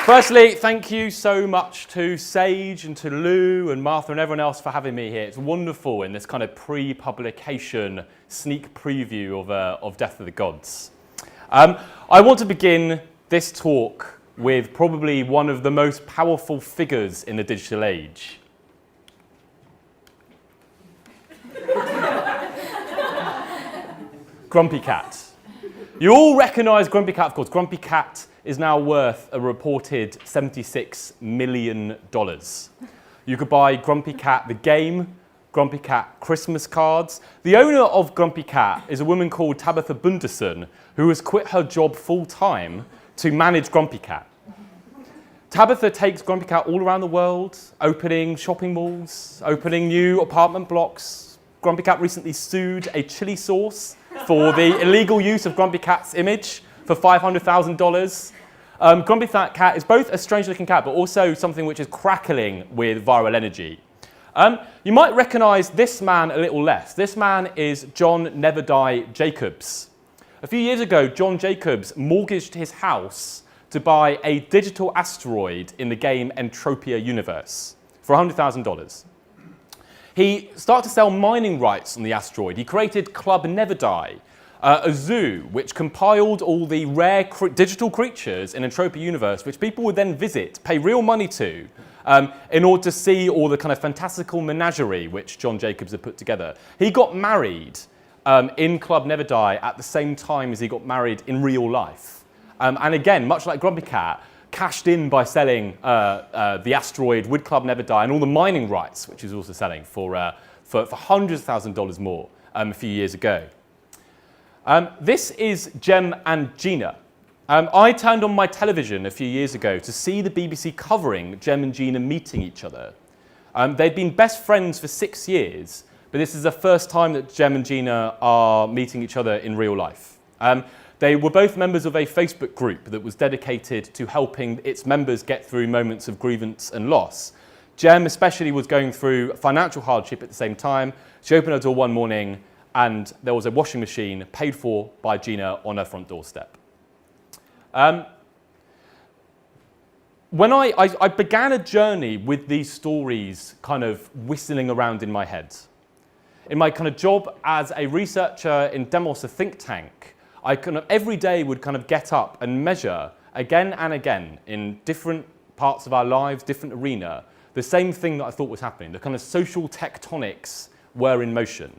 Firstly, thank you so much to Sage and to Lou and Martha and everyone else for having me here. It's wonderful in this kind of pre-publication sneak preview of Death of the Gods. I want to begin this talk with probably one of the most powerful figures in the digital age. Grumpy Cat. You all recognise Grumpy Cat, of course. Grumpy Cat is now worth a reported $76 million. You could buy Grumpy Cat the game, Grumpy Cat Christmas cards. The owner of Grumpy Cat is a woman called Tabitha Bunderson, who has quit her job full-time to manage Grumpy Cat. Tabitha takes Grumpy Cat all around the world, opening shopping malls, opening new apartment blocks. Grumpy Cat recently sued a chili sauce for the illegal use of Grumpy Cat's image for $500,000. Grumpy Cat is both a strange-looking cat, but also something which is crackling with viral energy. You might recognise this man a little less. This man is John Neverdi Jacobs. A few years ago, John Jacobs mortgaged his house to buy a digital asteroid in the game Entropia Universe for $100,000. He started to sell mining rights on the asteroid. He created Club Neverdi, a zoo which compiled all the rare digital creatures in Entropia Universe, which people would then visit, pay real money to, in order to see all the kind of fantastical menagerie which John Jacobs had put together. He got married in Club Neverdi at the same time as he got married in real life. And again, much like Grumpy Cat, cashed in by selling the asteroid with Club Neverdi and all the mining rights, which he was also selling for hundreds of thousands of dollars more a few years ago. This is Jem and Gina. I turned on my television a few years ago to see the BBC covering Jem and Gina meeting each other. They'd been best friends for 6 years, but this is the first time that Jem and Gina are meeting each other in real life. They were both members of a Facebook group that was dedicated to helping its members get through moments of grievance and loss. Jem especially was going through financial hardship at the same time. She opened her door one morning and there was a washing machine paid for by Gina on her front doorstep. When I began a journey with these stories kind of whistling around in my head. In my kind of job as a researcher in Demos, a think tank, I kind of every day would kind of get up and measure again and again in different parts of our lives, different arena, the same thing that I thought was happening. The kind of social tectonics were in motion.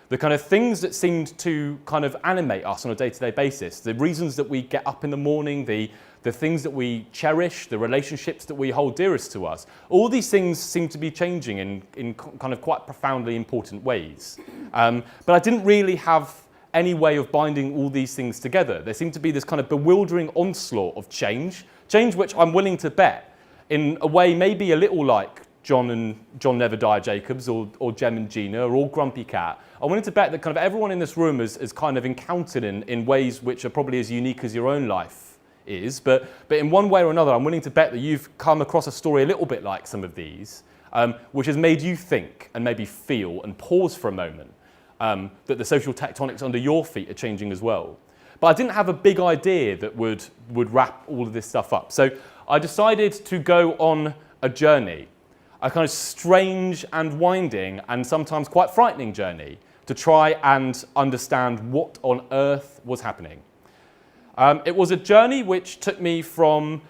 The kind of things that seemed to kind of animate us on a day-to-day basis, the reasons that we get up in the morning, the things that we cherish, the relationships that we hold dearest to us, all these things seem to be changing in kind of quite profoundly important ways. But I didn't really have any way of binding all these things together. There seemed to be this kind of bewildering onslaught of change which I'm willing to bet, in a way maybe a little like John Neverdi Jacobs or Jem and Gina or Grumpy Cat. I'm willing to bet that kind of everyone in this room has kind of encountered in ways which are probably as unique as your own life is, but in one way or another, I'm willing to bet that you've come across a story a little bit like some of these, which has made you think and maybe feel and pause for a moment. That the social tectonics under your feet are changing as well. But I didn't have a big idea that would wrap all of this stuff up. So I decided to go on a journey, a kind of strange and winding and sometimes quite frightening journey to try and understand what on earth was happening. It was a journey which took me from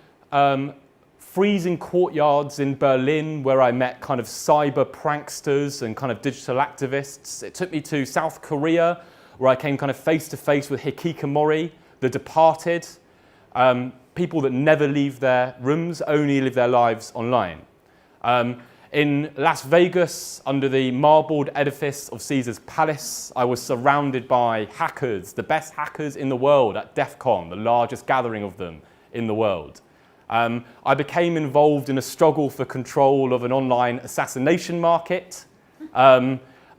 freezing courtyards in Berlin where I met kind of cyber pranksters and kind of digital activists. It took me to South Korea where I came kind of face to face with hikikomori, the departed, people that never leave their rooms, only live their lives online. In Las Vegas, under the marbled edifice of Caesar's Palace, I was surrounded by hackers, the best hackers in the world at DEF CON, the largest gathering of them in the world. I became involved in a struggle for control of an online assassination market,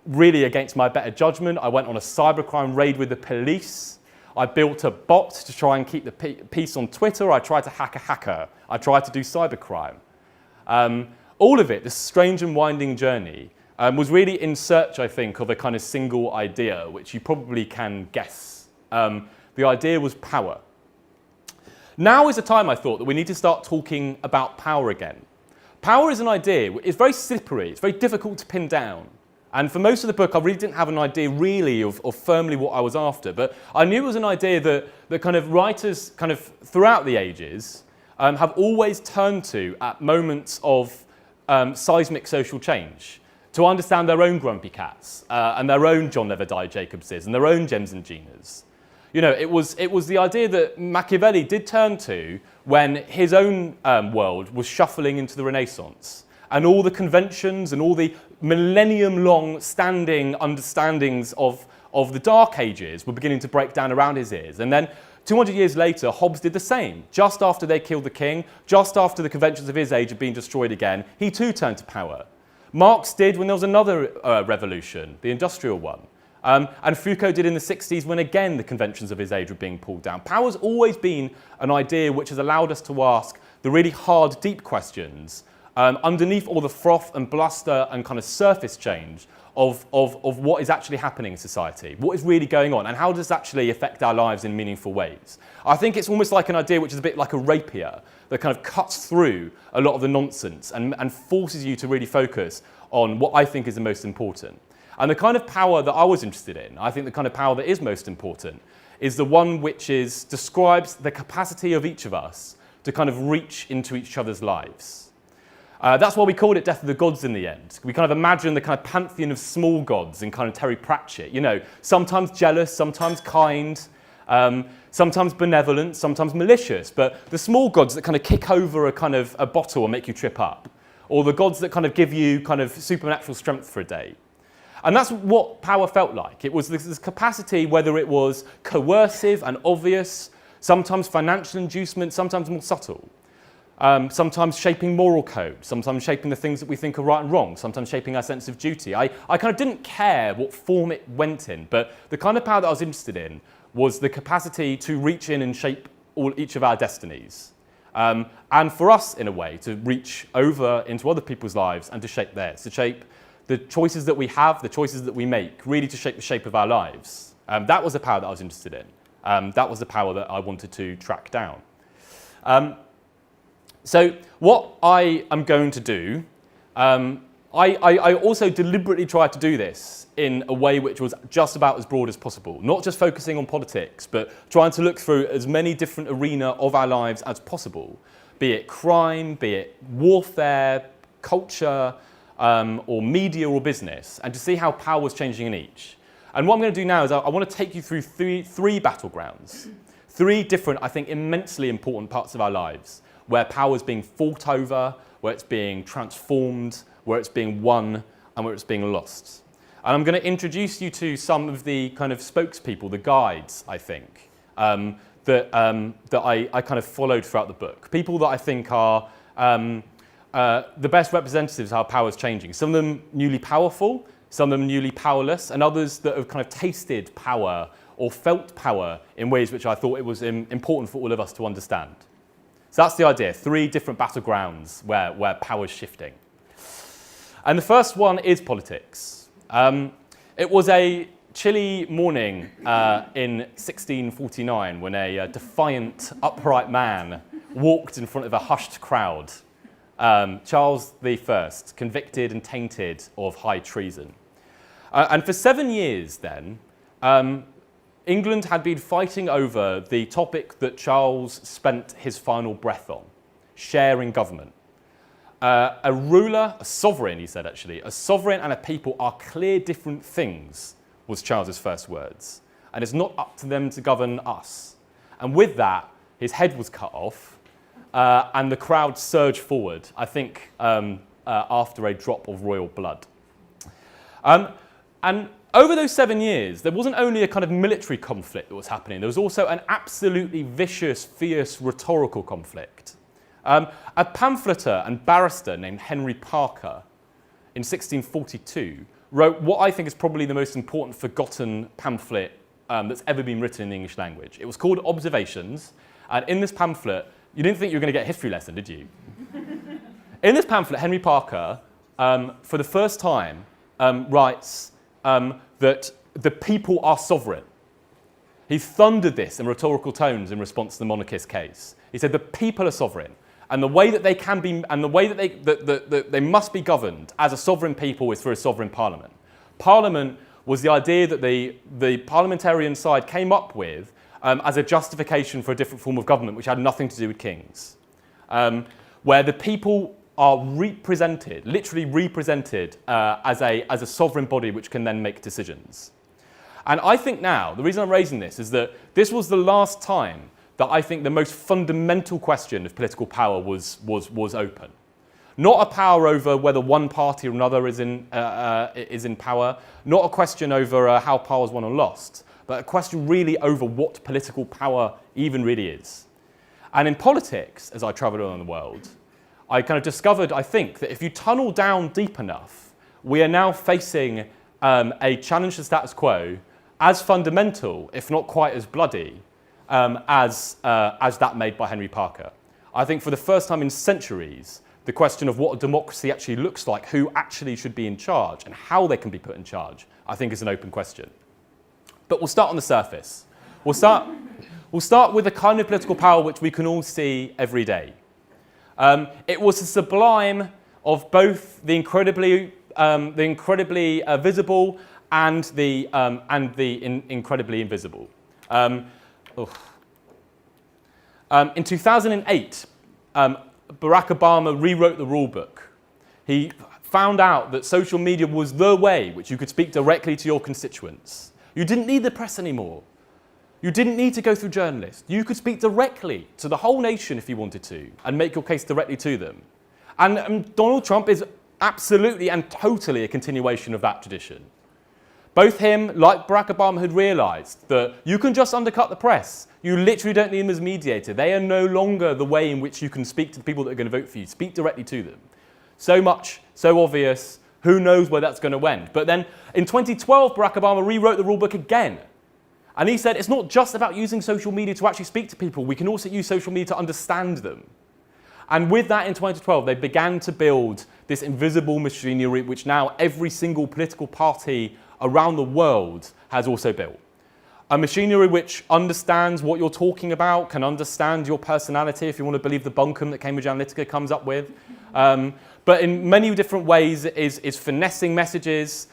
really against my better judgment. I went on a cybercrime raid with the police. I built a bot to try and keep the peace on Twitter. I tried to hack a hacker. I tried to do cybercrime. All of it, this strange and winding journey, was really in search, I think, of a kind of single idea, which you probably can guess. The idea was power. Now is the time, I thought, that we need to start talking about power again. Power is an idea. It's very slippery. It's very difficult to pin down. And for most of the book, I really didn't have an idea really of firmly what I was after. But I knew it was an idea that kind of writers kind of throughout the ages have always turned to at moments of seismic social change to understand their own grumpy cats and their own John Never Die Jacobses and their own Jems and Ginas. You know, it was the idea that Machiavelli did turn to when his own world was shuffling into the Renaissance, and all the conventions and all the millennium-long standing understandings of the Dark Ages were beginning to break down around his ears. And then 200 years later, Hobbes did the same. Just after they killed the king, just after the conventions of his age had been destroyed again, he too turned to power. Marx did when there was another revolution, the industrial one. And Foucault did in the 60s when, again, the conventions of his age were being pulled down. Power's always been an idea which has allowed us to ask the really hard, deep questions underneath all the froth and bluster and kind of surface change of what is actually happening in society, what is really going on, and how does it actually affect our lives in meaningful ways. I think it's almost like an idea which is a bit like a rapier that kind of cuts through a lot of the nonsense and forces you to really focus on what I think is the most important. And the kind of power that I was interested in, I think the kind of power that is most important, is the one which describes the capacity of each of us to kind of reach into each other's lives. That's why we called it Death of the Gods in the end. We kind of imagine the kind of pantheon of small gods in kind of Terry Pratchett. You know, sometimes jealous, sometimes kind, sometimes benevolent, sometimes malicious. But the small gods that kind of kick over a bottle and make you trip up. Or the gods that kind of give you kind of supernatural strength for a day. And that's what power felt like. It was this capacity, whether it was coercive and obvious, sometimes financial inducement, sometimes more subtle. Sometimes shaping moral code, sometimes shaping the things that we think are right and wrong, sometimes shaping our sense of duty. I kind of didn't care what form it went in, but the kind of power that I was interested in was the capacity to reach in and shape each of our destinies. And for us, in a way, to reach over into other people's lives and to shape theirs, to shape the choices that we have, the choices that we make, really to shape the shape of our lives. That was the power that I was interested in. That was the power that I wanted to track down. So what I am going to do, I also deliberately tried to do this in a way which was just about as broad as possible, not just focusing on politics, but trying to look through as many different arenas of our lives as possible, be it crime, be it warfare, culture, or media or business, and to see how power was changing in each. And what I'm going to do now is I want to take you through three battlegrounds, three different, I think, immensely important parts of our lives, where power is being fought over, where it's being transformed, where it's being won, and where it's being lost. And I'm going to introduce you to some of the kind of spokespeople, the guides, I think, that I kind of followed throughout the book. People that I think are the best representatives of how power is changing. Some of them newly powerful, some of them newly powerless, and others that have kind of tasted power or felt power in ways which I thought it was important for all of us to understand. So that's the idea, three different battlegrounds where power's shifting. And the first one is politics. It was a chilly morning in 1649 when a defiant, upright man walked in front of a hushed crowd. Charles I, convicted and tainted of high treason. And for 7 years then, England had been fighting over the topic that Charles spent his final breath on, sharing government. A ruler, a sovereign, he said actually, a sovereign and a people are clear different things, was Charles's first words. And it's not up to them to govern us. And with that, his head was cut off, and the crowd surged forward, I think, after a drop of royal blood. And over those 7 years, there wasn't only a kind of military conflict that was happening, there was also an absolutely vicious, fierce, rhetorical conflict. A pamphleter and barrister named Henry Parker in 1642 wrote what I think is probably the most important forgotten pamphlet that's ever been written in the English language. It was called Observations, and in this pamphlet, you didn't think you were going to get a history lesson, did you? In this pamphlet, Henry Parker, for the first time, writes that the people are sovereign. He thundered this in rhetorical tones in response to the monarchist case. He said the people are sovereign, and the way that they can be, and the way that they must be governed as a sovereign people is through a sovereign parliament. Parliament was the idea that the parliamentarian side came up with as a justification for a different form of government, which had nothing to do with kings, where the people are represented, literally represented as a sovereign body which can then make decisions. And I think now, the reason I'm raising this is that this was the last time that I think the most fundamental question of political power was open. Not a power over whether one party or another is in power, not a question over how power is won or lost, but a question really over what political power even really is. And in politics, as I travelled around the world, I kind of discovered, I think, that if you tunnel down deep enough, we are now facing a challenge to the status quo as fundamental, if not quite as bloody, as that made by Henry Parker. I think for the first time in centuries, the question of what a democracy actually looks like, who actually should be in charge, and how they can be put in charge, I think is an open question. But we'll start on the surface. We'll start with the kind of political power which we can all see every day. It was a sublime of both the incredibly visible and the incredibly invisible. In 2008, Barack Obama rewrote the rule book. He found out that social media was the way which you could speak directly to your constituents. You didn't need the press anymore. You didn't need to go through journalists. You could speak directly to the whole nation if you wanted to and make your case directly to them. And Donald Trump is absolutely and totally a continuation of that tradition. Both him, like Barack Obama, had realised that you can just undercut the press. You literally don't need them as mediator. They are no longer the way in which you can speak to the people that are going to vote for you. Speak directly to them. So much, so obvious, who knows where that's going to end. But then in 2012, Barack Obama rewrote the rule book again. And he said, it's not just about using social media to actually speak to people. We can also use social media to understand them. And with that in 2012, they began to build this invisible machinery, which now every single political party around the world has also built. A machinery which understands what you're talking about, can understand your personality, if you want to believe the bunkum that Cambridge Analytica comes up with. But in many different ways is finessing messages,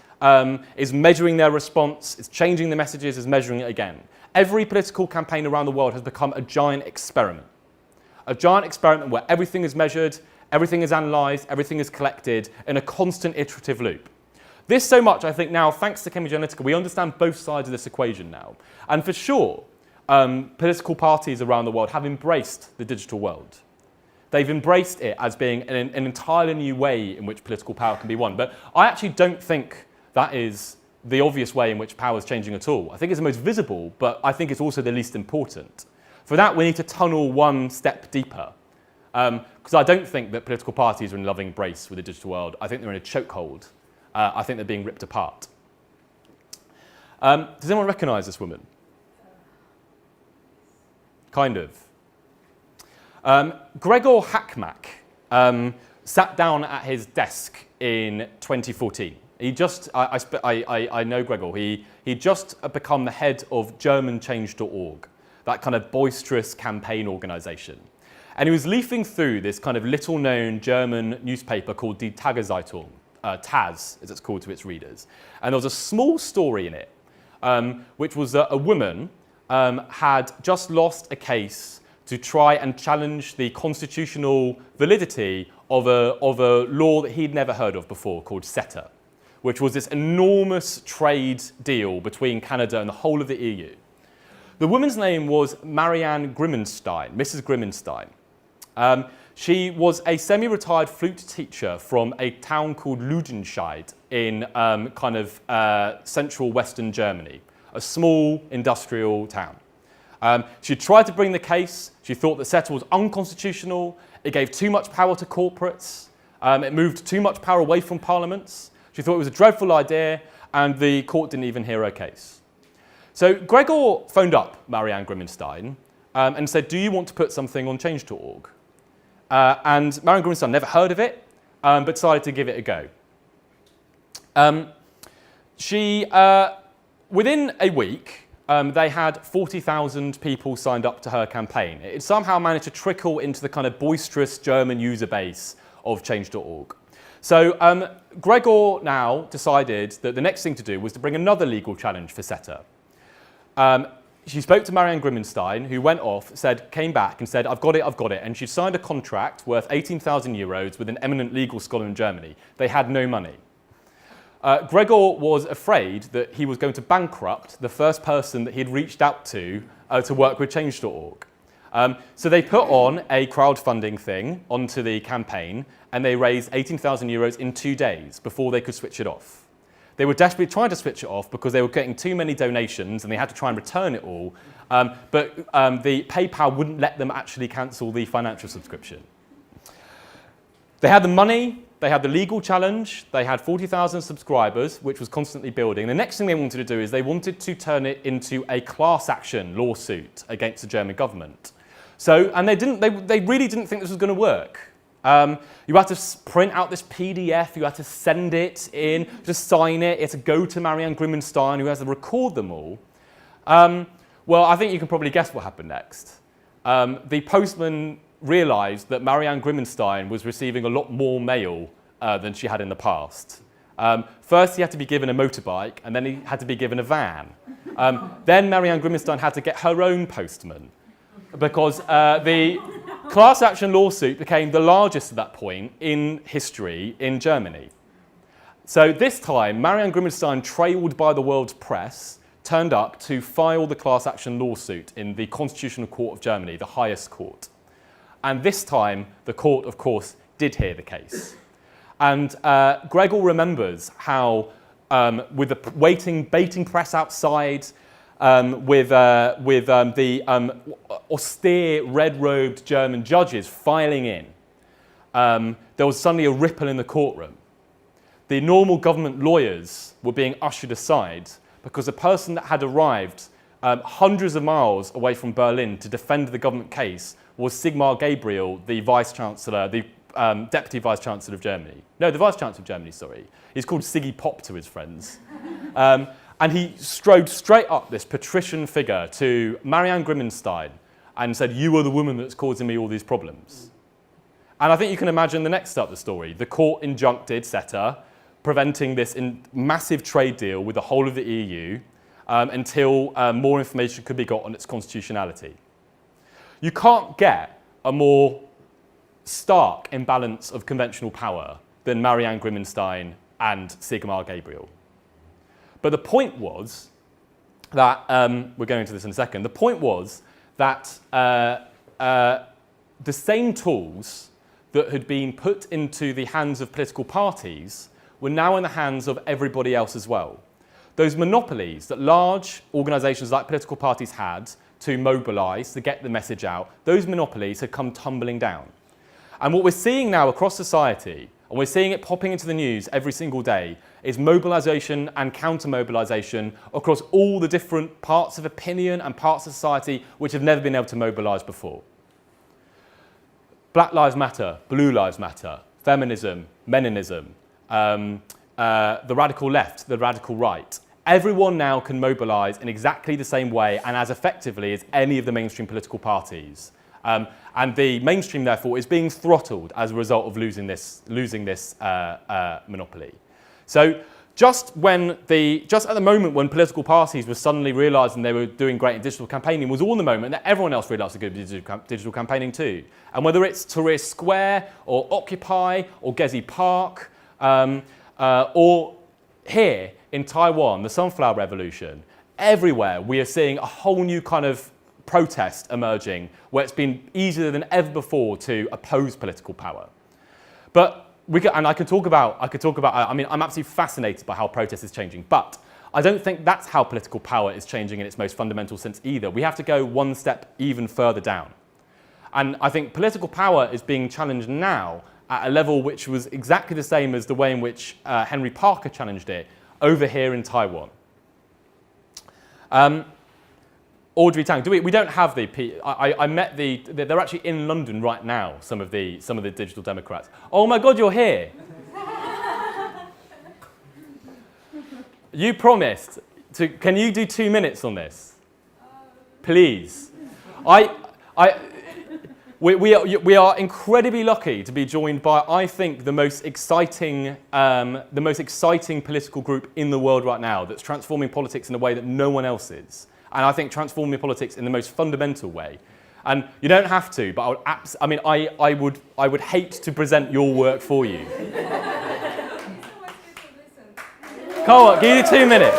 is measuring their response, is changing the messages, is measuring it again. Every political campaign around the world has become a giant experiment. A giant experiment where everything is measured, everything is analysed, everything is collected in a constant iterative loop. This so much, I think now, thanks to Cambridge Analytica, we understand both sides of this equation now. And for sure, political parties around the world have embraced the digital world. They've embraced it as being an entirely new way in which political power can be won. But I actually don't think that is the obvious way in which power is changing at all. I think it's the most visible, but I think it's also the least important. For that, we need to tunnel one step deeper. Because I don't think that political parties are in loving embrace with the digital world. I think they're in a chokehold. I think they're being ripped apart. Does anyone recognise this woman? Kind of. Gregor Hackmack sat down at his desk in 2014. He just, I know Gregor, he just become the head of GermanChange.org, that kind of boisterous campaign organisation. And he was leafing through this kind of little-known German newspaper called Die Tageszeitung, Taz, as it's called to its readers. And there was a small story in it, which was that a woman had just lost a case to try and challenge the constitutional validity of a law that he'd never heard of before called CETA, which was this enormous trade deal between Canada and the whole of the EU. The woman's name was Marianne Grimmenstein, Mrs. Grimmenstein. She was a semi-retired flute teacher from a town called Lüdenscheid in central western Germany, a small industrial town. She tried to bring the case. She thought that CETA was unconstitutional. It gave too much power to corporates. It moved too much power away from parliaments. She thought it was a dreadful idea, and the court didn't even hear her case. So Gregor phoned up Marianne Grimmenstein and said, do you want to put something on Change.org? And Marianne Grimmenstein never heard of it, but decided to give it a go. Within a week, they had 40,000 people signed up to her campaign. It somehow managed to trickle into the kind of boisterous German user base of change.org. So Gregor now decided that the next thing to do was to bring another legal challenge for SETA. She spoke to Marianne Grimmenstein, who went off, came back and said, I've got it. And she signed a contract worth 18,000 euros with an eminent legal scholar in Germany. They had no money. Gregor was afraid that he was going to bankrupt the first person that he'd reached out to work with change.org. So they put on a crowdfunding thing onto the campaign, and they raised 18,000 euros in 2 days before they could switch it off. They were desperately trying to switch it off because they were getting too many donations and they had to try and return it all, but the PayPal wouldn't let them actually cancel the financial subscription. They had the money, they had the legal challenge, they had 40,000 subscribers, which was constantly building. The next thing they wanted to do is they wanted to turn it into a class action lawsuit against the German government. So, and they really didn't think this was going to work. You had to print out this PDF, you had to send it in, to sign it, you had to go to Marianne Grimmenstein, who has to record them all. Well, I think you can probably guess what happened next. The postman realised that Marianne Grimmenstein was receiving a lot more mail than she had in the past. First, he had to be given a motorbike, and then he had to be given a van. Then Marianne Grimmenstein had to get her own postman, because the class action lawsuit became the largest at that point in history in Germany. So this time, Marianne Grimmenstein, trailed by the world's press, turned up to file the class action lawsuit in the Constitutional Court of Germany, the highest court. And this time, the court, of course, did hear the case. And Gregor remembers how, with the baiting press outside, with the austere, red-robed German judges filing in, there was suddenly a ripple in the courtroom. The normal government lawyers were being ushered aside because the person that had arrived hundreds of miles away from Berlin to defend the government case was Sigmar Gabriel, the Vice-Chancellor, the Deputy Vice-Chancellor of Germany. No, the Vice-Chancellor of Germany, sorry. He's called Siggy Pop to his friends. And he strode straight up, this patrician figure, to Marianne Grimmenstein and said, "You are the woman that's causing me all these problems." And I think you can imagine the next step of the story. The court injuncted SETA, preventing this massive trade deal with the whole of the EU until more information could be got on its constitutionality. You can't get a more stark imbalance of conventional power than Marianne Grimmenstein and Sigmar Gabriel. But the point was that, we're going into this in a second, the point was that the same tools that had been put into the hands of political parties were now in the hands of everybody else as well. Those monopolies that large organisations like political parties had to mobilise, to get the message out, those monopolies had come tumbling down. And what we're seeing now across society, and we're seeing it popping into the news every single day, is mobilisation and counter-mobilisation across all the different parts of opinion and parts of society which have never been able to mobilise before. Black Lives Matter, Blue Lives Matter, feminism, Meninism, the radical left, the radical right. Everyone now can mobilise in exactly the same way and as effectively as any of the mainstream political parties. And the mainstream, therefore, is being throttled as a result of losing this monopoly. So just at the moment when political parties were suddenly realising they were doing great in digital campaigning was all in the moment that everyone else realised they could do digital campaigning too. And whether it's Tahrir Square or Occupy or Gezi Park or here in Taiwan, the Sunflower Revolution, everywhere we are seeing a whole new kind of protest emerging where it's been easier than ever before to oppose political power. But I could talk about, I mean, I'm absolutely fascinated by how protest is changing, but I don't think that's how political power is changing in its most fundamental sense either. We have to go one step even further down. And I think political power is being challenged now at a level which was exactly the same as the way in which Henry Parker challenged it over here in Taiwan. Audrey Tang, we don't have I met they're actually in London right now, some of the digital democrats. Oh my God, you're here. You promised can you do 2 minutes on this? please. We are incredibly lucky to be joined by, I think, the most exciting political group in the world right now that's transforming politics in a way that no one else is. And I think transforming politics in the most fundamental way. And you don't have to, but I would hate to present your work for you. Come on, give you 2 minutes.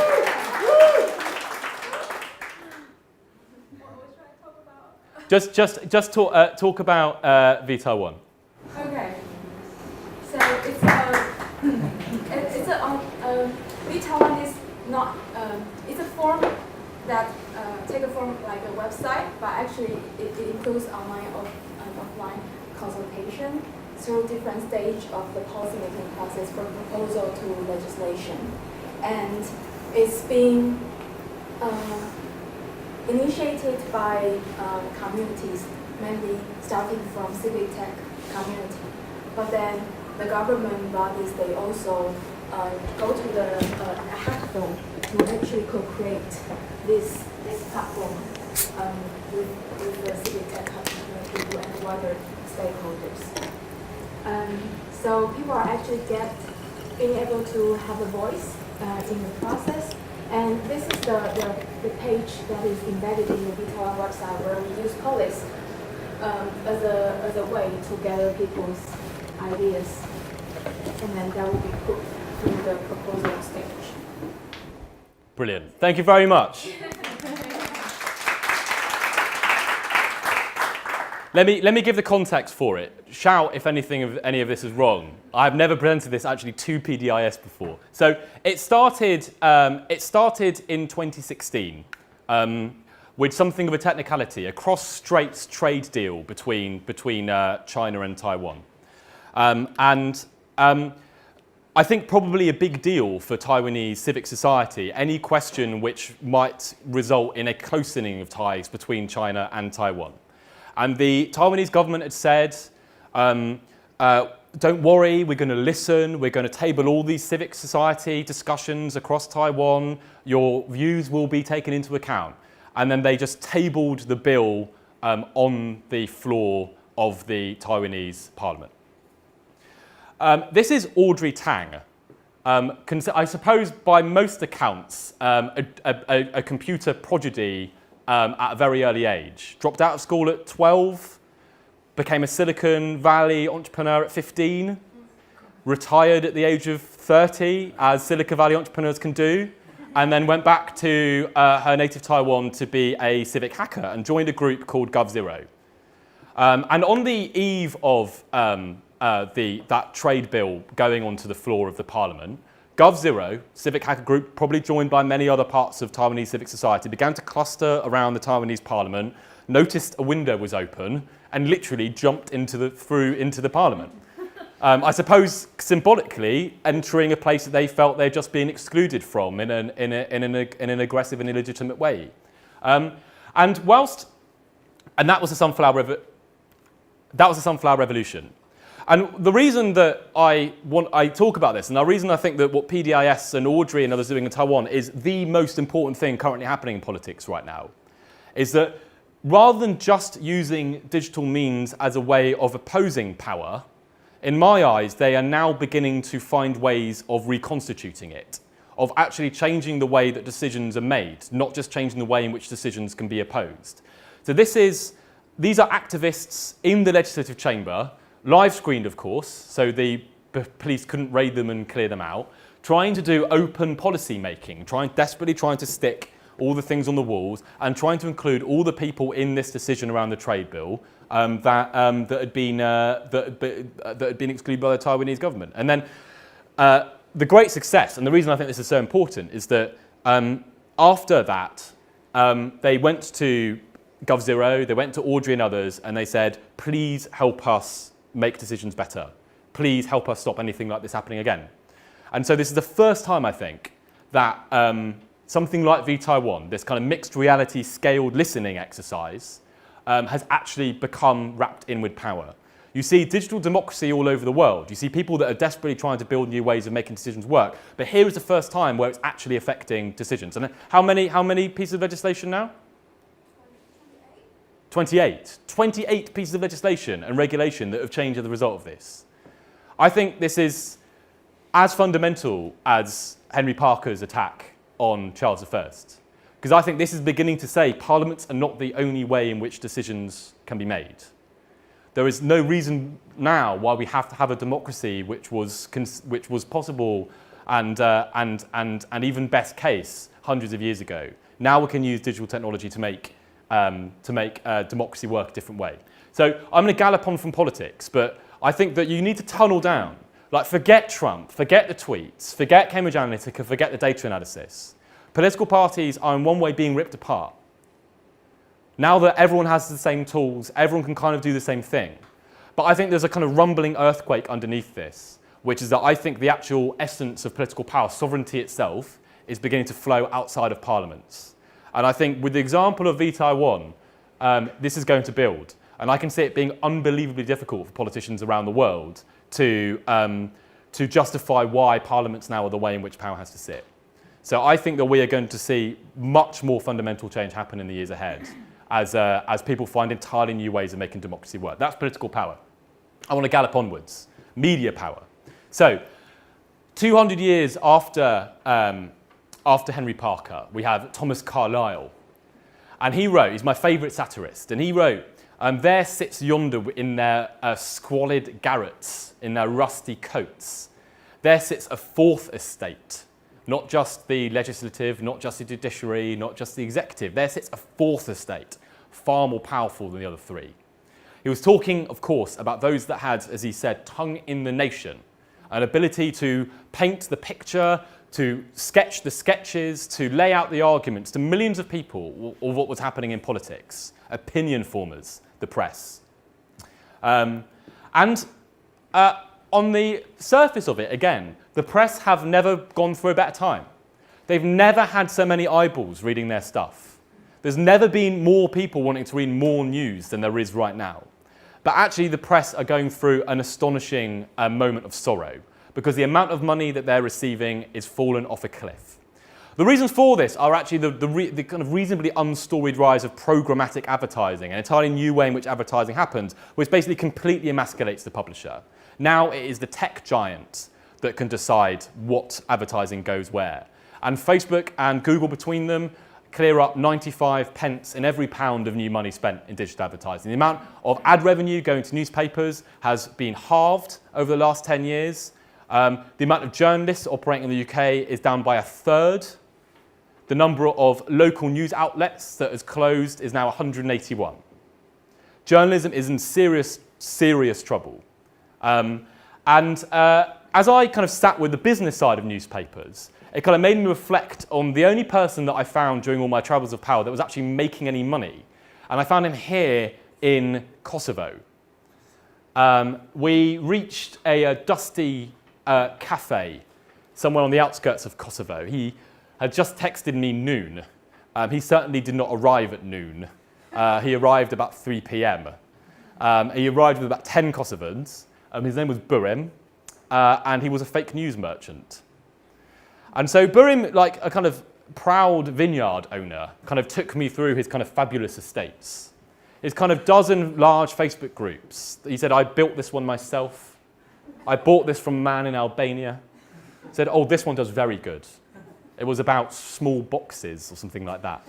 Just talk about V-Taiwan. Okay. So V-Taiwan is not. It's a form that take a form like a website, but actually it includes online and offline consultation through different stages of the policymaking process from proposal to legislation, and it's being initiated by communities, mainly starting from civic tech community. But then the government bodies, they also go to the hackathon to actually co-create this platform with the civic tech community and wider stakeholders. So people are actually being able to have a voice in the process. And this is the page that is embedded in the V-Taiwan website, where we use polls as a way to gather people's ideas, and then that will be put through the proposal stage. Brilliant. Thank you very much. Let me give the context for it. Shout if any of this is wrong. I've never presented this actually to PDIS before. So it started in 2016 with something of a technicality, a cross-straits trade deal between China and Taiwan. I think probably a big deal for Taiwanese civic society, any question which might result in a closening of ties between China and Taiwan. And the Taiwanese government had said, don't worry, we're going to listen, we're going to table all these civic society discussions across Taiwan, your views will be taken into account. And then they just tabled the bill on the floor of the Taiwanese parliament. This is Audrey Tang. I suppose by most accounts, a computer prodigy at a very early age. Dropped out of school at 12, became a Silicon Valley entrepreneur at 15, retired at the age of 30, as Silicon Valley entrepreneurs can do, and then went back to her native Taiwan to be a civic hacker and joined a group called GovZero. And on the eve of that trade bill going onto the floor of the parliament, GovZero, civic hacker group, probably joined by many other parts of Taiwanese civic society, began to cluster around the Taiwanese parliament, noticed a window was open, and literally jumped into the parliament. I suppose symbolically entering a place that they felt they'd just been excluded from in an aggressive and illegitimate way. And that was the Sunflower Revolution. And the reason that I talk about this, and the reason I think that what PDIS and Audrey and others are doing in Taiwan is the most important thing currently happening in politics right now, is that rather than just using digital means as a way of opposing power, in my eyes, they are now beginning to find ways of reconstituting it, of actually changing the way that decisions are made, not just changing the way in which decisions can be opposed. So these are activists in the legislative chamber, live screened, of course, so the police couldn't raid them and clear them out, trying to do open policy making, desperately trying to stick all the things on the walls and trying to include all the people in this decision around the trade bill that had been excluded by the Taiwanese government. And then the great success, and the reason I think this is so important, is that after that, they went to GovZero, they went to Audrey and others, and they said, please help us make decisions better. Please help us stop anything like this happening again. And so this is the first time, I think, that something like V-Taiwan, this kind of mixed reality scaled listening exercise, has actually become wrapped in with power. You see digital democracy all over the world. You see people that are desperately trying to build new ways of making decisions work. But here is the first time where it's actually affecting decisions. And how many pieces of legislation now? 28. 28 pieces of legislation and regulation that have changed as a result of this. I think this is as fundamental as Henry Parker's attack on Charles I. Because I think this is beginning to say parliaments are not the only way in which decisions can be made. There is no reason now why we have to have a democracy which was possible and even best case hundreds of years ago. Now we can use digital technology to make democracy work a different way. So I'm going to gallop on from politics, but I think that you need to tunnel down. Like, forget Trump, forget the tweets, forget Cambridge Analytica, forget the data analysis. Political parties are in one way being ripped apart. Now that everyone has the same tools, everyone can kind of do the same thing. But I think there's a kind of rumbling earthquake underneath this, which is that I think the actual essence of political power, sovereignty itself, is beginning to flow outside of parliaments. And I think with the example of V-Taiwan, this is going to build. And I can see it being unbelievably difficult for politicians around the world to justify why parliaments now are the way in which power has to sit. So I think that we are going to see much more fundamental change happen in the years ahead as people find entirely new ways of making democracy work. That's political power. I want to gallop onwards. Media power. So 200 years after Henry Parker, we have Thomas Carlyle. And he wrote, he's my favourite satirist, and he wrote, there sits yonder in their squalid garrets, in their rusty coats, there sits a fourth estate, not just the legislative, not just the judiciary, not just the executive. There sits a fourth estate, far more powerful than the other three. He was talking, of course, about those that had, as he said, tongue in the nation, an ability to paint the picture, to sketch the sketches, to lay out the arguments to millions of people of what was happening in politics, opinion formers, the press. On the surface of it, again, the press have never gone through a better time. They've never had so many eyeballs reading their stuff. There's never been more people wanting to read more news than there is right now. But actually, the press are going through an astonishing moment of sorrow because the amount of money that they're receiving is fallen off a cliff. The reasons for this are actually the kind of reasonably unstoried rise of programmatic advertising, an entirely new way in which advertising happens, which basically completely emasculates the publisher. Now it is the tech giant that can decide what advertising goes where. And Facebook and Google between them clear up 95 pence in every pound of new money spent in digital advertising. The amount of ad revenue going to newspapers has been halved over the last 10 years. The amount of journalists operating in the UK is down by a third. The number of local news outlets that has closed is now 181. Journalism is in serious, serious trouble. As I kind of sat with the business side of newspapers, it kind of made me reflect on the only person that I found during all my travels of power that was actually making any money. And I found him here in Kosovo. We reached a dusty cafe somewhere on the outskirts of Kosovo. He had just texted me noon. He certainly did not arrive at noon. He arrived about 3 p.m. He arrived with about 10 Kosovans. His name was Burim, and he was a fake news merchant. And so Burim, like a kind of proud vineyard owner, kind of took me through his kind of fabulous estates. His kind of dozen large Facebook groups. He said, I built this one myself. I bought this from a man in Albania. He said, oh, this one does very good. It was about small boxes or something like that.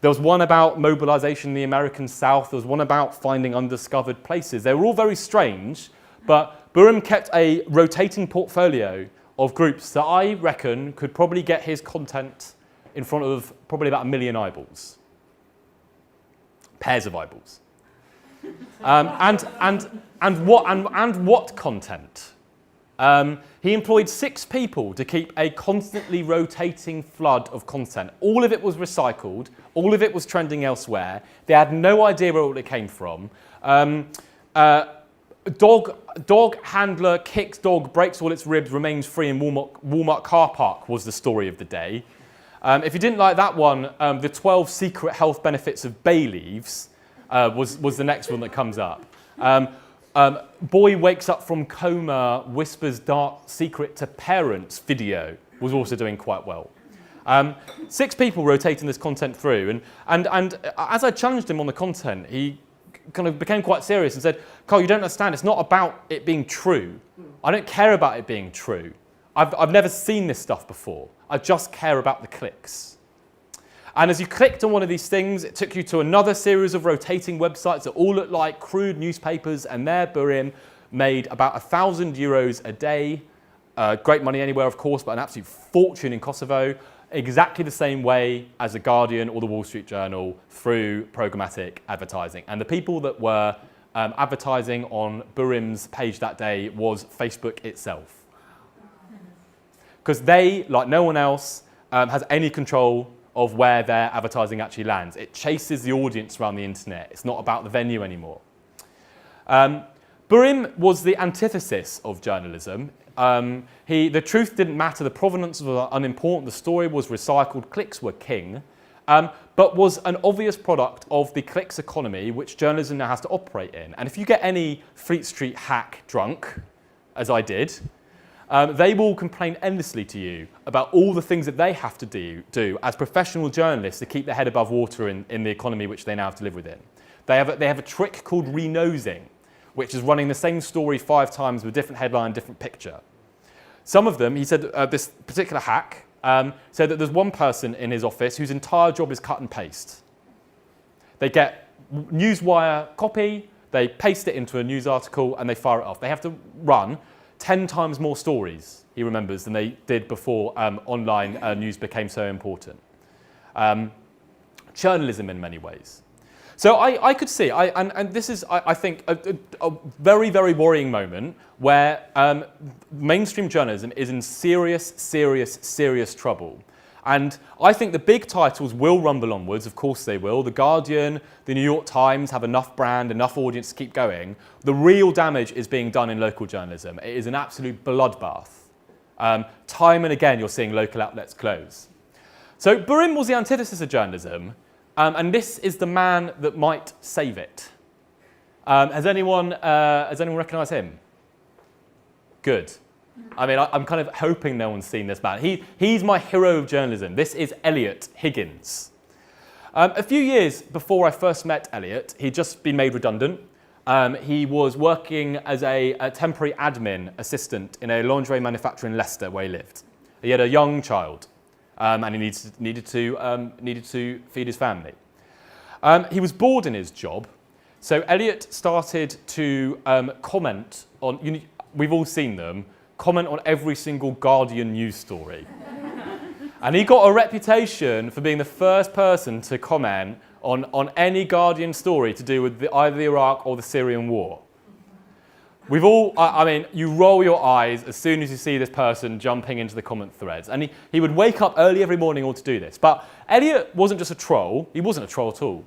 There was one about mobilization in the American South. There was one about finding undiscovered places. They were all very strange, but Burim kept a rotating portfolio of groups that I reckon could probably get his content in front of probably about 1 million eyeballs. Pairs of eyeballs. And what content? He employed 6 people to keep a constantly rotating flood of content. All of it was recycled. All of it was trending elsewhere. They had no idea where it came from. Dog handler kicks dog, breaks all its ribs, remains free in Walmart car park was the story of the day. If you didn't like that one, the 12 secret health benefits of bay leaves was the next one that comes up. Boy wakes up from coma, whispers dark secret to parents video was also doing quite well. 6 people rotating this content through, and as I challenged him on the content, he kind of became quite serious and said, Carl, you don't understand, it's not about it being true. I don't care about it being true. I've never seen this stuff before. I just care about the clicks. And as you clicked on one of these things, it took you to another series of rotating websites that all looked like crude newspapers, and there Burim made about €1,000 a day. Great money anywhere, of course, but an absolute fortune in Kosovo, exactly the same way as The Guardian or the Wall Street Journal through programmatic advertising. And the people that were advertising on Burim's page that day was Facebook itself. Because they, like no one else, has any control of where their advertising actually lands. It chases the audience around the internet. It's not about the venue anymore. Burim was the antithesis of journalism. The truth didn't matter, the provenance was unimportant, the story was recycled, clicks were king, but was an obvious product of the clicks economy which journalism now has to operate in. And if you get any Fleet Street hack drunk, as I did, they will complain endlessly to you about all the things that they have to do as professional journalists to keep their head above water in the economy which they now have to live within. They have a trick called renosing, which is running the same story 5 times with different headline, different picture. Some of them, he said, this particular hack, said that there's one person in his office whose entire job is cut and paste. They get newswire copy, they paste it into a news article, and they fire it off. They have to run 10 times more stories, he remembers, than they did before online news became so important. Journalism in many ways. So I could see, and this is, I think, a very, very worrying moment where mainstream journalism is in serious, serious, serious trouble. And I think the big titles will rumble onwards, of course they will. The Guardian, the New York Times have enough brand, enough audience to keep going. The real damage is being done in local journalism. It is an absolute bloodbath. Time and again, you're seeing local outlets close. So Burim was the antithesis of journalism, and this is the man that might save it. Has anyone recognised him? Good. I mean, I'm kind of hoping no one's seen this man. He's my hero of journalism. This is Elliot Higgins. A few years before I first met Elliot, he'd just been made redundant. He was working as a temporary admin assistant in a lingerie manufacturer in Leicester, where he lived. He had a young child, and he needed to feed his family. He was bored in his job, so Elliot started to comment on. We've all seen them. Comment on every single Guardian news story. And he got a reputation for being the first person to comment on any Guardian story to do with either the Iraq or the Syrian war. We've all, I mean, you roll your eyes as soon as you see this person jumping into the comment threads. And he would wake up early every morning all to do this. But Elliot wasn't just a troll. He wasn't a troll at all.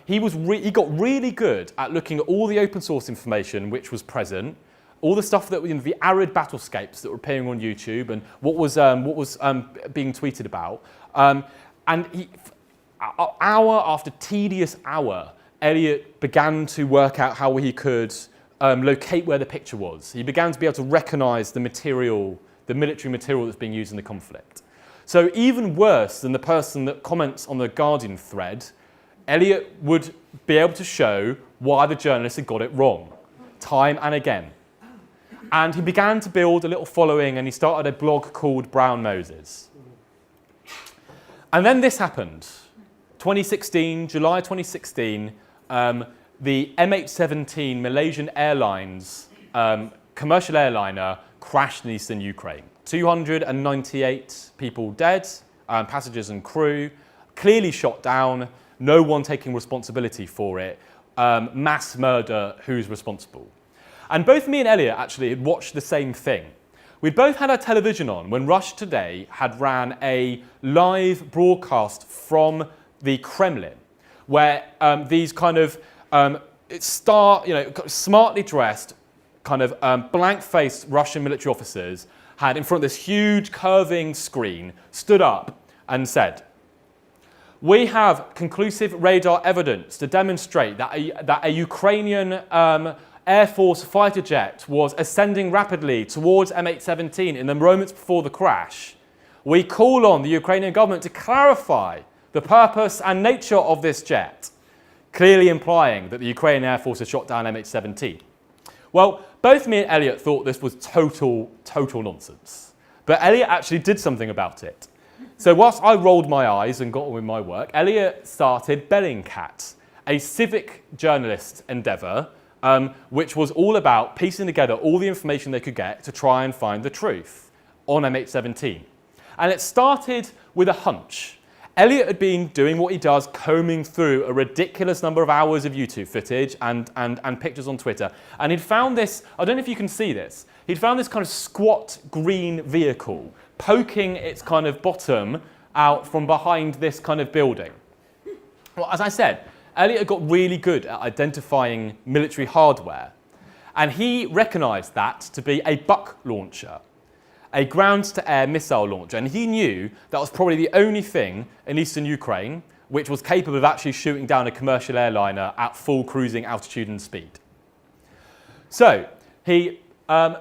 He got really good at looking at all the open source information which was present, all the stuff that the arid battlescapes that were appearing on YouTube and what was being tweeted about. And hour after tedious hour, Elliot began to work out how he could locate where the picture was. He began to be able to recognise the material, the military material that's being used in the conflict. So even worse than the person that comments on the Guardian thread, Elliot would be able to show why the journalists had got it wrong, time and again. And he began to build a little following, and he started a blog called Brown Moses. And then this happened. 2016, July 2016, the MH17 Malaysian Airlines commercial airliner crashed in eastern Ukraine. 298 people dead, passengers and crew, clearly shot down, no one taking responsibility for it. Mass murder, who's responsible? And both me and Elliot actually had watched the same thing. We'd both had our television on when Russia Today had ran a live broadcast from the Kremlin, where these kind of smartly dressed, kind of blank-faced Russian military officers had in front of this huge curving screen stood up and said, "We have conclusive radar evidence to demonstrate that a Ukrainian Air Force fighter jet was ascending rapidly towards MH17 in the moments before the crash. We call on the Ukrainian government to clarify the purpose and nature of this jet. clearly implying that the Ukrainian Air Force had shot down MH17. Well, both me and Elliot thought this was total nonsense. But Elliot actually did something about it. So whilst I rolled my eyes and got on with my work, Elliot started Bellingcat, a civic journalist endeavour, which was all about piecing together all the information they could get to try and find the truth on MH17. And it started with a hunch. Elliot had been doing what he does, combing through a ridiculous number of hours of YouTube footage and pictures on Twitter. And he'd found this, I don't know if you can see this, he'd found this kind of squat green vehicle poking its kind of bottom out from behind this kind of building. Well, as I said, Elliot got really good at identifying military hardware. And he recognised that to be a buck launcher, a ground-to-air missile launcher, and he knew that was probably the only thing in eastern Ukraine which was capable of actually shooting down a commercial airliner at full cruising altitude and speed. So he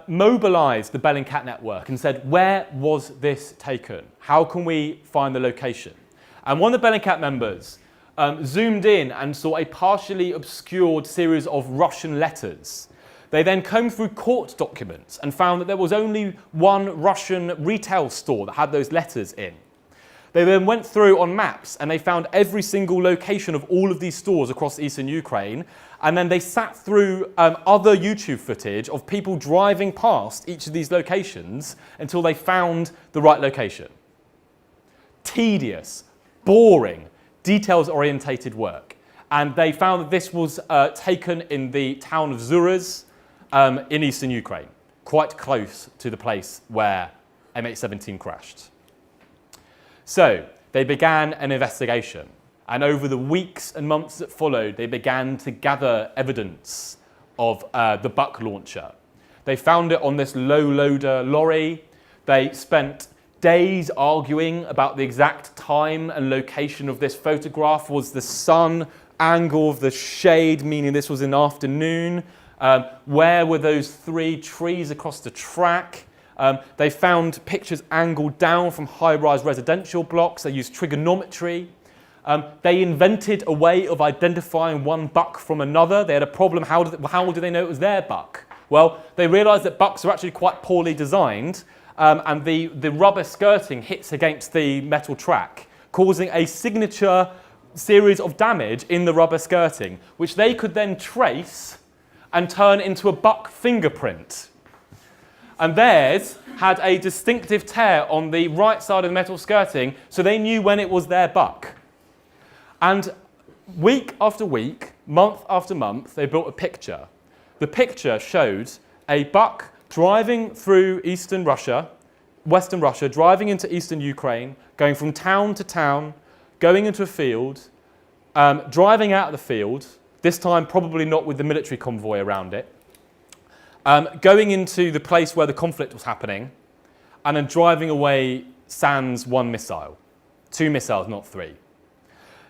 mobilised the Bellingcat network and said, where was this taken? How can we find the location? And one of the Bellingcat members zoomed in and saw a partially obscured series of Russian letters. They then combed through court documents and found that there was only one Russian retail store that had those letters in. They then went through on maps and they found every single location of all of these stores across eastern Ukraine. And then they sat through other YouTube footage of people driving past each of these locations until they found the right location. Tedious, boring, details-orientated work. And they found that this was taken in the town of Zuras, in eastern Ukraine, quite close to the place where MH17 crashed. So they began an investigation, and over the weeks and months that followed, they began to gather evidence of the buck launcher. They found it on this low-loader lorry. They spent days arguing about the exact time and location of this photograph. Was the sun angle of the shade, meaning this was in the afternoon? Where were those 3 trees across the track? They found pictures angled down from high-rise residential blocks. They used trigonometry. They invented a way of identifying one buck from another. They had a problem. How did they know it was their buck? Well, they realised that bucks are actually quite poorly designed, and the rubber skirting hits against the metal track, causing a signature series of damage in the rubber skirting, which they could then trace and turn into a buck fingerprint. And theirs had a distinctive tear on the right side of the metal skirting, so they knew when it was their buck. And week after week, month after month, they built a picture. The picture showed a buck driving through eastern Russia, western Russia, driving into eastern Ukraine, going from town to town, going into a field, driving out of the field, this time probably not with the military convoy around it, going into the place where the conflict was happening, and then driving away sans 1 missile. 2 missiles, not 3.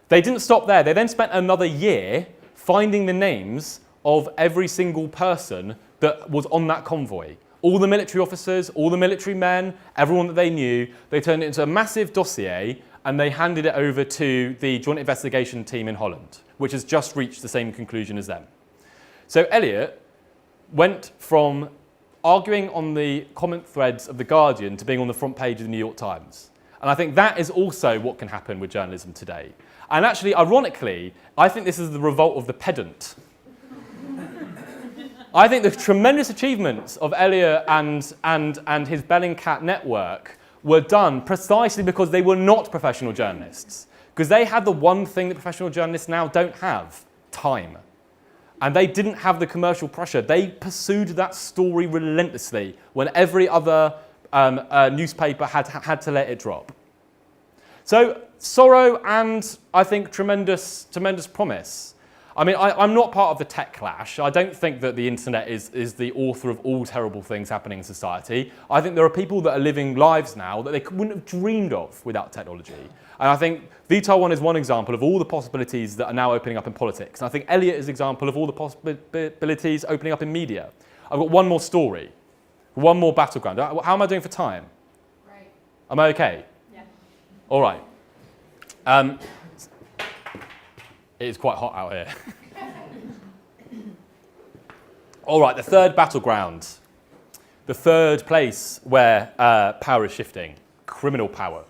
They didn't stop there. They then spent another year finding the names of every single person that was on that convoy. All the military officers, all the military men, everyone that they knew. They turned it into a massive dossier and they handed it over to the Joint Investigation Team in Holland, which has just reached the same conclusion as them. So Elliot went from arguing on the comment threads of The Guardian to being on the front page of the New York Times. And I think that is also what can happen with journalism today. And actually, ironically, I think this is the revolt of the pedant. I think the tremendous achievements of Elliot and his Bellingcat network were done precisely because they were not professional journalists. Because they had the one thing that professional journalists now don't have, time. And they didn't have the commercial pressure. They pursued that story relentlessly when every other newspaper had to let it drop. So sorrow and, I think, tremendous promise. I mean, I'm not part of the tech clash. I don't think that the internet is the author of all terrible things happening in society. I think there are people that are living lives now that they wouldn't have dreamed of without technology. And I think Vitar One is one example of all the possibilities that are now opening up in politics. And I think Elliot is an example of all the possibilities opening up in media. I've got one more story, one more battleground. How am I doing for time? Right. Am I okay? Yeah. All right. It is quite hot out here. All right, the third battleground. The third place where power is shifting, criminal power.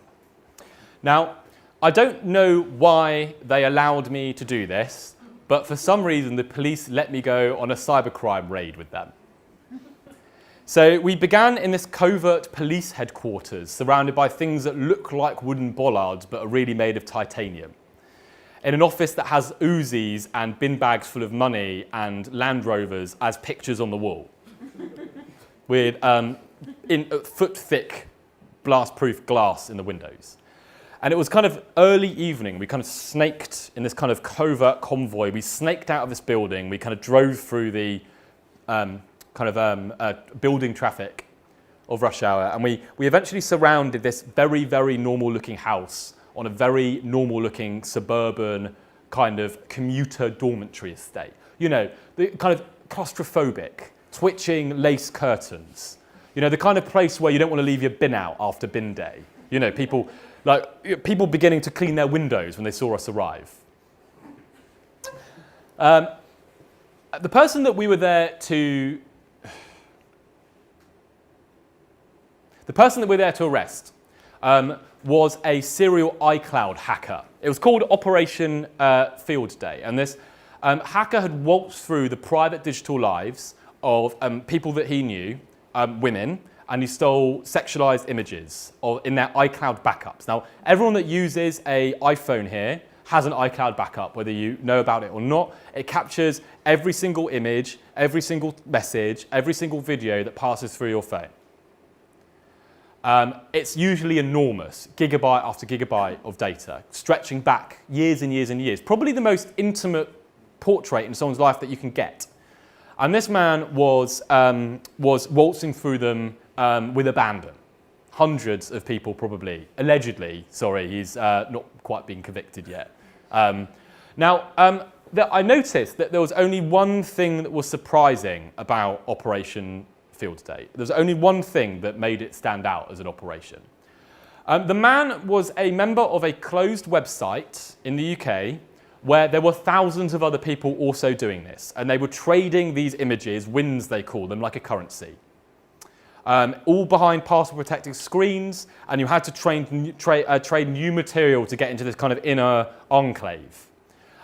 Now, I don't know why they allowed me to do this, but for some reason the police let me go on a cybercrime raid with them. So we began in this covert police headquarters, surrounded by things that look like wooden bollards but are really made of titanium. In an office that has Uzis and bin bags full of money and Land Rovers as pictures on the wall, with foot-thick blast-proof glass in the windows. And it was kind of early evening. We kind of snaked in this kind of covert convoy. We snaked out of this building. We kind of drove through the building traffic of rush hour. And we eventually surrounded this very, very normal-looking house on a very normal-looking suburban kind of commuter dormitory estate. You know, the kind of claustrophobic, twitching lace curtains. You know, the kind of place where you don't want to leave your bin out after bin day. You know, people beginning to clean their windows when they saw us arrive. The person that we were there to arrest was a serial iCloud hacker. It was called Operation Field Day, and this hacker had waltzed through the private digital lives of people that he knew, women, and he stole sexualized images in their iCloud backups. Now, everyone that uses an iPhone here has an iCloud backup, whether you know about it or not. It captures every single image, every single message, every single video that passes through your phone. It's usually enormous, gigabyte after gigabyte of data, stretching back years and years and years. Probably the most intimate portrait in someone's life that you can get. And this man was waltzing through them with abandon. Hundreds of people probably, allegedly, sorry, he's not quite been convicted yet. I noticed that there was only one thing that was surprising about Operation Field Day. There was only one thing that made it stand out as an operation. The man was a member of a closed website in the UK where there were thousands of other people also doing this, and they were trading these images, wins they call them, like a currency. All behind password-protected screens, and you had to trade new material to get into this kind of inner enclave.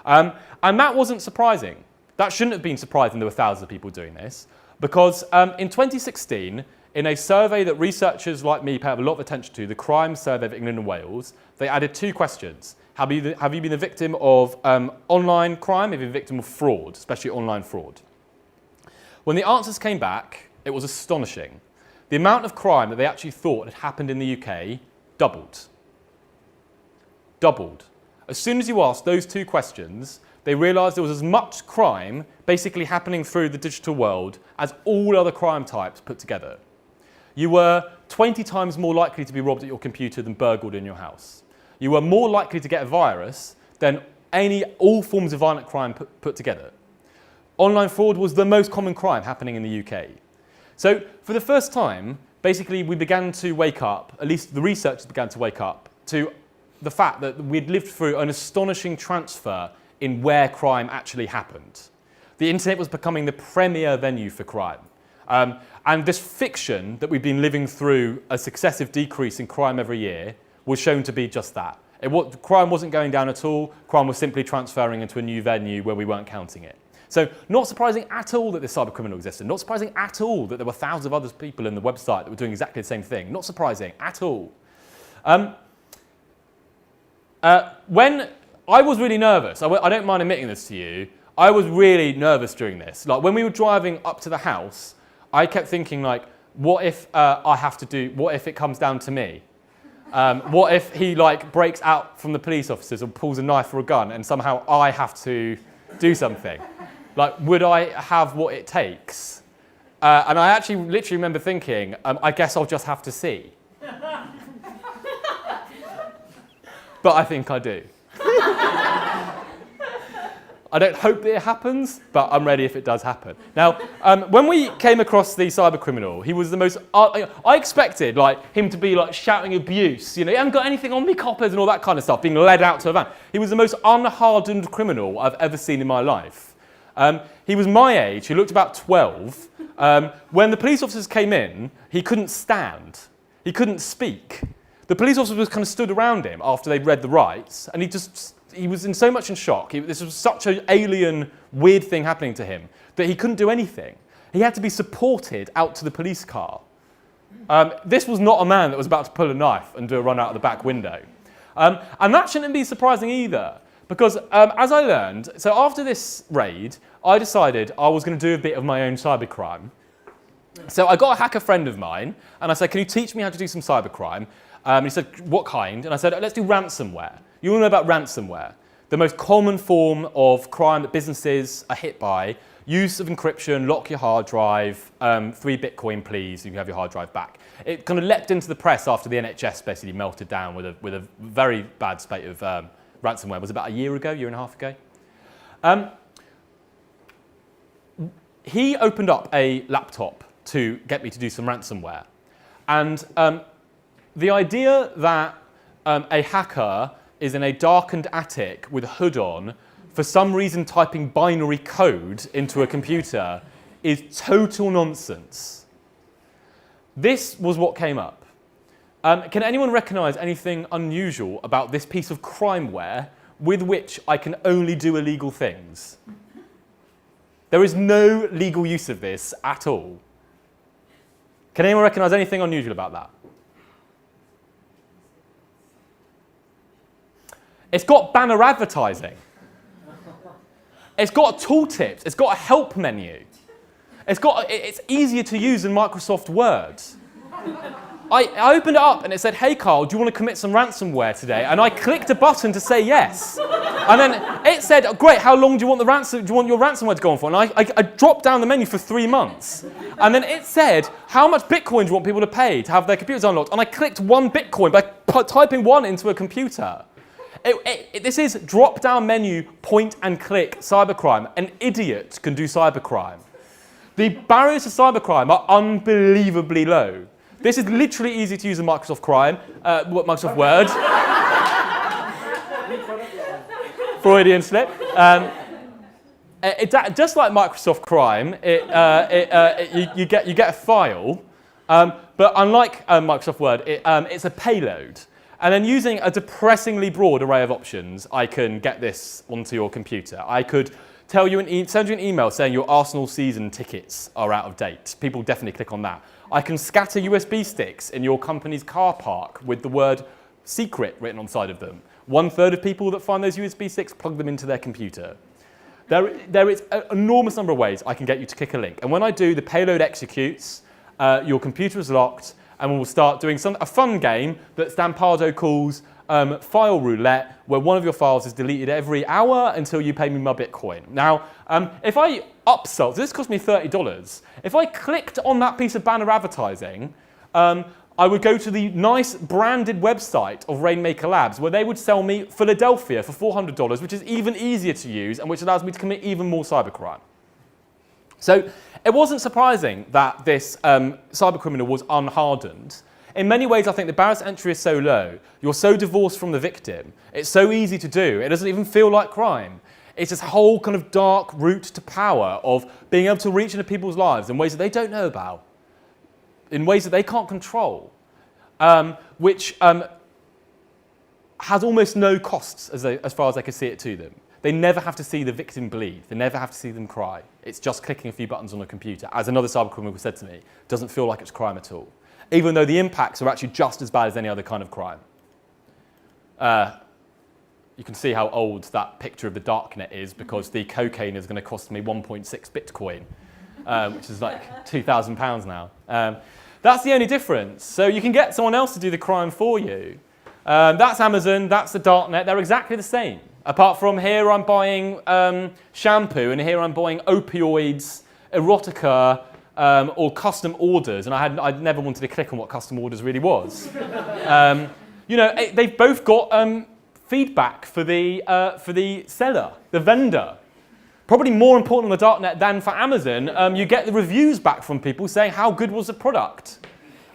And that wasn't surprising. That shouldn't have been surprising there were thousands of people doing this, because in 2016, in a survey that researchers like me pay a lot of attention to, the Crime Survey of England and Wales, they added two questions. Have you been a victim of online crime? Have you been a victim of fraud, especially online fraud? When the answers came back, it was astonishing. The amount of crime that they actually thought had happened in the UK doubled. Doubled. As soon as you asked those two questions, they realised there was as much crime basically happening through the digital world as all other crime types put together. You were 20 times more likely to be robbed at your computer than burgled in your house. You were more likely to get a virus than all forms of violent crime put together. Online fraud was the most common crime happening in the UK. So for the first time, basically we began to wake up, at least the researchers began to wake up, to the fact that we'd lived through an astonishing transfer in where crime actually happened. The internet was becoming the premier venue for crime. And this fiction that we've been living through, a successive decrease in crime every year, was shown to be just that. Crime wasn't going down at all. Crime was simply transferring into a new venue where we weren't counting it. So not surprising at all that this cybercriminal existed. Not surprising at all that there were thousands of other people in the website that were doing exactly the same thing. Not surprising at all. When I was really nervous, I don't mind admitting this to you, I was really nervous during this. Like when we were driving up to the house, I kept thinking like, what if what if it comes down to me? What if he like breaks out from the police officers or pulls a knife or a gun and somehow I have to do something? Like, would I have what it takes? And I actually literally remember thinking, I guess I'll just have to see. But I think I do. I don't hope that it happens, but I'm ready if it does happen. Now, when we came across the cyber criminal, he was the most... I expected him to be shouting abuse. You haven't got anything on me, coppers, and all that kind of stuff, being led out to a van. He was the most unhardened criminal I've ever seen in my life. He was my age. He looked about 12. When the police officers came in, he couldn't stand. He couldn't speak. The police officers was kind of stood around him after they'd read the rights, and he was in so much in shock. This was such an alien, weird thing happening to him that he couldn't do anything. He had to be supported out to the police car. This was not a man that was about to pull a knife and do a run out of the back window. And that shouldn't be surprising either, because as I learned, so after this raid, I decided I was going to do a bit of my own cybercrime. So I got a hacker friend of mine, and I said, can you teach me how to do some cybercrime? He said, what kind? And I said, let's do ransomware. You all know about ransomware, the most common form of crime that businesses are hit by. Use of encryption, lock your hard drive, 3 Bitcoin please, you can have your hard drive back. It kind of leapt into the press after the NHS basically melted down with a very bad spate of ransomware. It was about a year and a half ago. He opened up a laptop to get me to do some ransomware. And the idea that a hacker is in a darkened attic with a hood on, for some reason typing binary code into a computer, is total nonsense. This was what came up. Can anyone recognise anything unusual about this piece of crimeware with which I can only do illegal things? There is no legal use of this at all. Can anyone recognise anything unusual about that? It's got banner advertising. It's got tooltips. It's got a help menu. It's easier to use than Microsoft Word. I opened it up and it said, hey Carl, do you want to commit some ransomware today? And I clicked a button to say yes. And then it said, great, how long do you want your ransomware to go on for? And I dropped down the menu for 3 months. And then it said, how much Bitcoin do you want people to pay to have their computers unlocked? And I clicked 1 Bitcoin by typing 1 into a computer. This is drop-down menu, point and click cybercrime. An idiot can do cybercrime. The barriers to cybercrime are unbelievably low. This is literally easy to use in Microsoft Microsoft Word. Freudian slip. Just like Microsoft Crime, you get a file, but unlike Microsoft Word, it's a payload. And then using a depressingly broad array of options, I can get this onto your computer. I could send you an email saying your Arsenal season tickets are out of date. People definitely click on that. I can scatter USB sticks in your company's car park with the word secret written on the side of them. 1/3 of people that find those USB sticks plug them into their computer. There is an enormous number of ways I can get you to click a link. And when I do, the payload executes, your computer is locked, and we'll start doing a fun game that Stampardo calls file roulette, where one of your files is deleted every hour until you pay me my Bitcoin. Now, if I upsell, so this cost me $30. If I clicked on that piece of banner advertising, I would go to the nice branded website of Rainmaker Labs, where they would sell me Philadelphia for $400, which is even easier to use and which allows me to commit even more cybercrime. So it wasn't surprising that this cybercriminal was unhardened. In many ways, I think the barrier to entry is so low. You're so divorced from the victim. It's so easy to do. It doesn't even feel like crime. It's this whole kind of dark route to power of being able to reach into people's lives in ways that they don't know about, in ways that they can't control, which has almost no costs as far as I can see it to them. They never have to see the victim bleed. They never have to see them cry. It's just clicking a few buttons on a computer. As another cybercriminal said to me, it doesn't feel like it's crime at all, even though the impacts are actually just as bad as any other kind of crime. You can see how old that picture of the darknet is, because the cocaine is going to cost me 1.6 Bitcoin, which is like £2,000 now. That's the only difference. So you can get someone else to do the crime for you. That's Amazon, that's the darknet. They're exactly the same. Apart from here I'm buying shampoo, and here I'm buying opioids, erotica, or custom orders, and I'd never wanted to click on what custom orders really was. They've both got feedback for the seller, the vendor. Probably more important on the darknet than for Amazon, you get the reviews back from people saying how good was the product.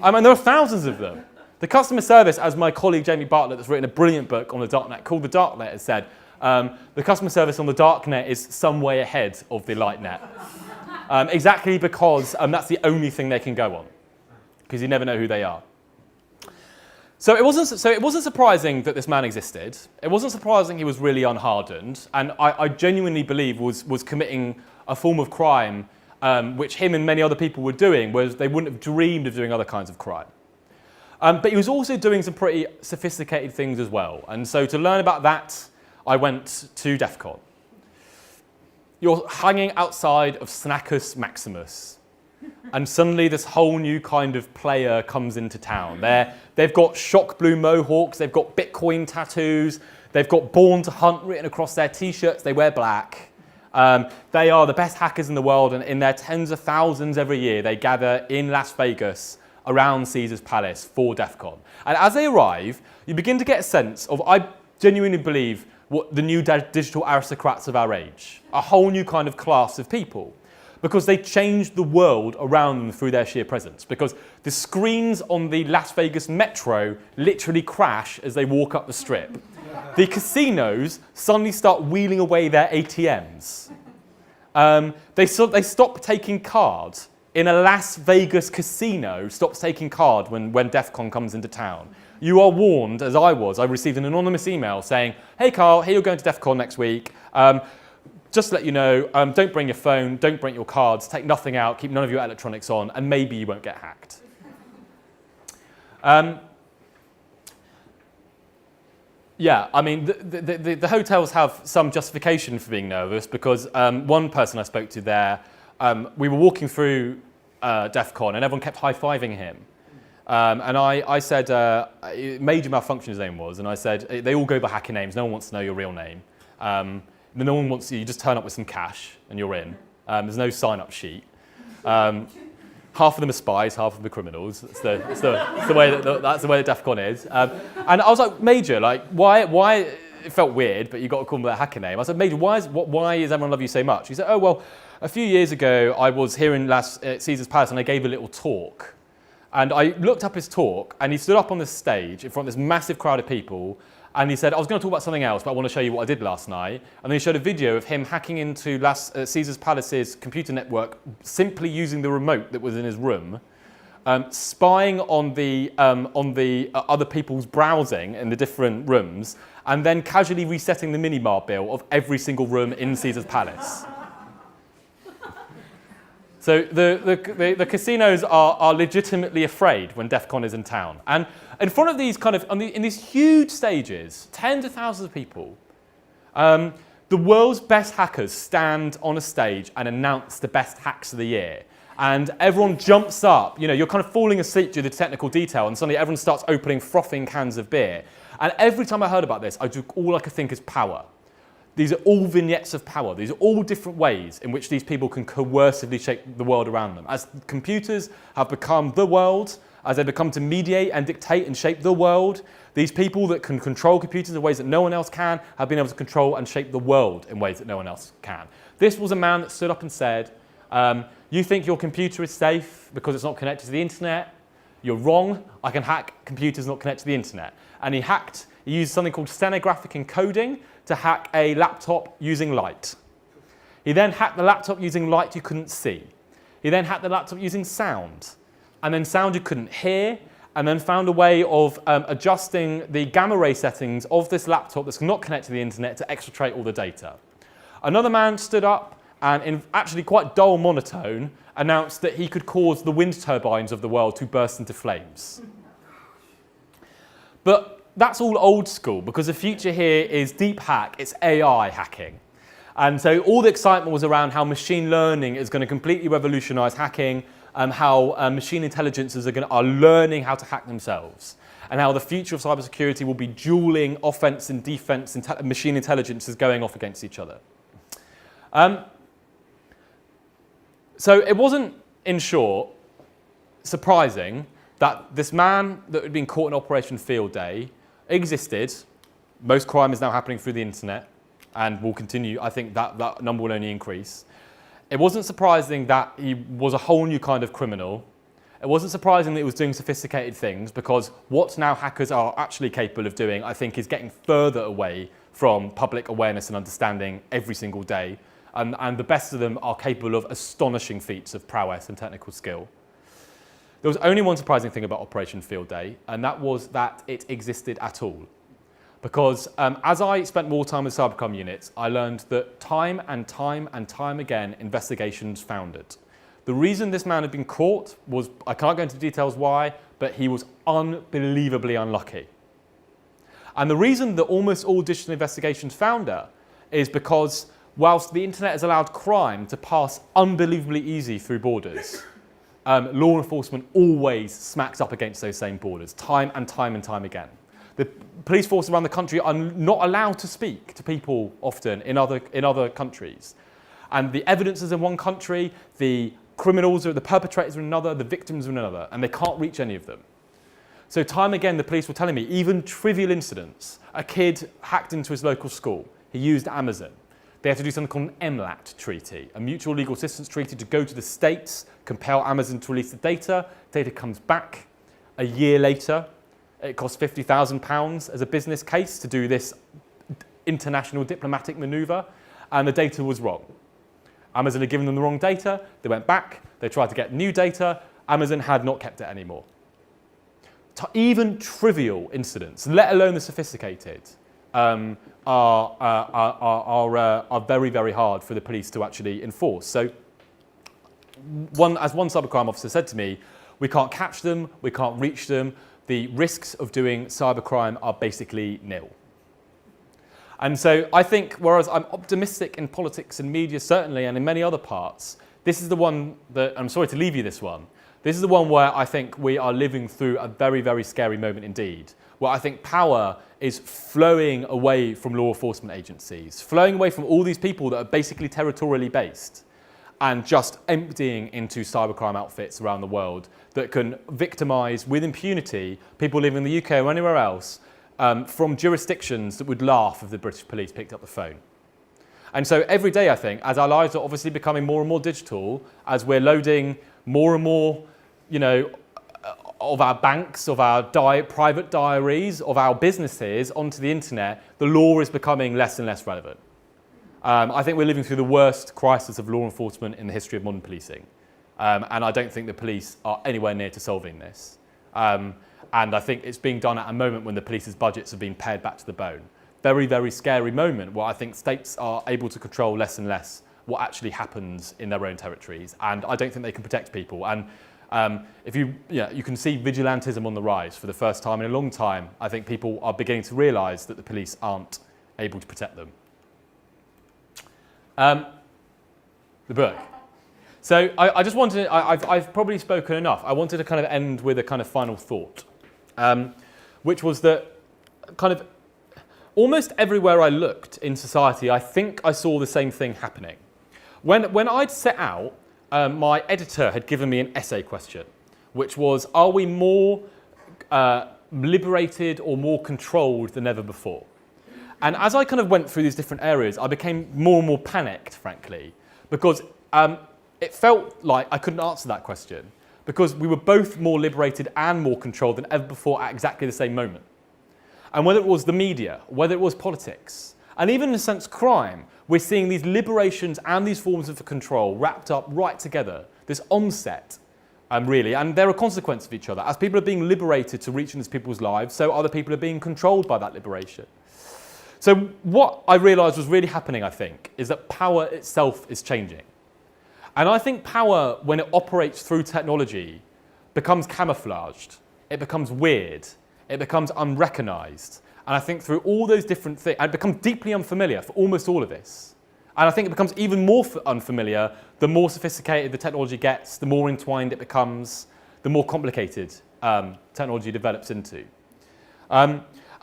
I mean, there are thousands of them. The customer service, as my colleague Jamie Bartlett, that's written a brilliant book on the darknet called The Darknet, has said, the customer service on the darknet is some way ahead of the lightnet. Exactly because that's the only thing they can go on, because you never know who they are. So it wasn't surprising that this man existed. It wasn't surprising he was really unhardened, and I genuinely believe was committing a form of crime which him and many other people were doing, whereas they wouldn't have dreamed of doing other kinds of crime. But he was also doing some pretty sophisticated things as well. And so to learn about that, I went to DEF CON. You're hanging outside of Snackus Maximus, and suddenly this whole new kind of player comes into town. They've got shock blue mohawks, they've got Bitcoin tattoos, they've got Born to Hunt written across their t-shirts, they wear black. They are the best hackers in the world, and in their tens of thousands every year, they gather in Las Vegas around Caesar's Palace for DEF CON. And as they arrive, you begin to get a sense of, I genuinely believe, what the new digital aristocrats of our age, a whole new kind of class of people, because they changed the world around them through their sheer presence, because the screens on the Las Vegas metro literally crash as they walk up the strip. The casinos suddenly start wheeling away their ATMs. They stop taking cards. In a Las Vegas casino, stops taking card when DEF CON comes into town. You are warned, as I was. I received an anonymous email saying, hey Carl, here you're going to DEF CON next week. Just to let you know, don't bring your phone, don't bring your cards, take nothing out, keep none of your electronics on, and maybe you won't get hacked. Yeah, I mean, the hotels have some justification for being nervous, because one person I spoke to there, we were walking through DEF CON and everyone kept high-fiving him. And I said, Major Malfunction his name was, and I said, they all go by hacker names, no one wants to know your real name. No one wants you just turn up with some cash and you're in. There's no sign-up sheet. Half of them are spies, half of them are criminals. That's the way that DEF CON is. And I was like, Major, like, why? It felt weird, but you got to call them their hacker name. I said, Major, why does everyone love you so much? He said, oh, well, a few years ago, I was here in Caesar's Palace and I gave a little talk. And I looked up his talk, and he stood up on this stage in front of this massive crowd of people, and he said, I was going to talk about something else, but I want to show you what I did last night. And then he showed a video of him hacking into Caesar's Palace's computer network, simply using the remote that was in his room, spying on the other people's browsing in the different rooms, and then casually resetting the minimap bill of every single room in Caesar's Palace. So the casinos are legitimately afraid when DEF CON is in town. And in front of these in these huge stages, tens of thousands of people, the world's best hackers stand on a stage and announce the best hacks of the year. And everyone jumps up, you're kind of falling asleep due to the technical detail, and suddenly everyone starts opening frothing cans of beer. And every time I heard about this, all I could think is power. These are all vignettes of power. These are all different ways in which these people can coercively shape the world around them. As computers have become the world, as they become to mediate and dictate and shape the world, these people that can control computers in ways that no one else can have been able to control and shape the world in ways that no one else can. This was a man that stood up and said, you think your computer is safe because it's not connected to the internet? You're wrong. I can hack computers not connected to the internet. And he used something called stenographic encoding to hack a laptop using light. He then hacked the laptop using light you couldn't see. He then hacked the laptop using sound, and then sound you couldn't hear, and then found a way of adjusting the gamma ray settings of this laptop that's not connected to the internet to exfiltrate all the data. Another man stood up and, in actually quite dull monotone, announced that he could cause the wind turbines of the world to burst into flames. But that's all old school, because the future here is deep hack, it's AI hacking. And so all the excitement was around how machine learning is going to completely revolutionize hacking, how machine intelligences are learning how to hack themselves, and how the future of cybersecurity will be dueling offense and defense machine intelligences going off against each other. So it wasn't, in short, surprising that this man that had been caught in Operation Field Day existed. Most crime is now happening through the internet. and will continue. I think that number will only increase. It wasn't surprising that he was a whole new kind of criminal. It wasn't surprising that he was doing sophisticated things, because what now hackers are actually capable of doing, I think, is getting further away from public awareness and understanding every single day. And the best of them are capable of astonishing feats of prowess and technical skill. There was only one surprising thing about Operation Field Day, and that was that it existed at all. Because as I spent more time with cybercrime units, I learned that time and time again, investigations found it. The reason this man had been caught was, I can't go into details why, but he was unbelievably unlucky. And the reason that almost all digital investigations found her is because whilst the internet has allowed crime to pass unbelievably easy through borders, law enforcement always smacks up against those same borders, time and time again. The police force around the country are not allowed to speak to people often in other countries. And the evidence is in one country, the criminals or the perpetrators are in another, the victims are in another, and they can't reach any of them. So time again, the police were telling me, even trivial incidents, a kid hacked into his local school, he used Amazon. They had to do something called an MLAT treaty, a mutual legal assistance treaty, to go to the States, compel Amazon to release the data. Data comes back a year later. It costs £50,000 as a business case to do this international diplomatic maneuver, and the data was wrong. Amazon had given them the wrong data. They went back. They tried to get new data. Amazon had not kept it anymore. Even trivial incidents, let alone the sophisticated, are very, very hard for the police to actually enforce. So as one cybercrime officer said to me, we can't catch them, we can't reach them, the risks of doing cybercrime are basically nil. And so I think, whereas I'm optimistic in politics and media certainly, and in many other parts, this is the one that, I'm sorry to leave you this one, this is the one where I think we are living through a very, very scary moment indeed, where I think power is flowing away from law enforcement agencies, flowing away from all these people that are basically territorially based, and just emptying into cybercrime outfits around the world that can victimise with impunity people living in the UK or anywhere else from jurisdictions that would laugh if the British police picked up the phone. And so every day, I think, as our lives are obviously becoming more and more digital, as we're loading more and more, of our banks, of our private diaries, of our businesses onto the internet, the law is becoming less and less relevant. I think we're living through the worst crisis of law enforcement in the history of modern policing. And I don't think the police are anywhere near to solving this. And I think it's being done at a moment when the police's budgets have been pared back to the bone. Very, very scary moment where I think states are able to control less and less what actually happens in their own territories. And I don't think they can protect people. And if you can see vigilantism on the rise for the first time in a long time. I think people are beginning to realise that the police aren't able to protect them. The book. So I just wanted, I've probably spoken enough. I wanted to kind of end with a kind of final thought, which was that kind of almost everywhere I looked in society, I think I saw the same thing happening. When I'd set out, my editor had given me an essay question, which was, are we more liberated or more controlled than ever before? And as I kind of went through these different areas, I became more and more panicked, frankly, because it felt like I couldn't answer that question, because we were both more liberated and more controlled than ever before at exactly the same moment. And whether it was the media, whether it was politics, and even in a sense crime, we're seeing these liberations and these forms of control wrapped up right together, this onset, really, and they're a consequence of each other. As people are being liberated to reach into people's lives, so other people are being controlled by that liberation. So what I realised was really happening, I think, is that power itself is changing. And I think power, when it operates through technology, becomes camouflaged. It becomes weird. It becomes unrecognised. And I think through all those different things, it becomes deeply unfamiliar for almost all of this. And I think it becomes even more unfamiliar the more sophisticated the technology gets, the more entwined it becomes, the more complicated technology develops into.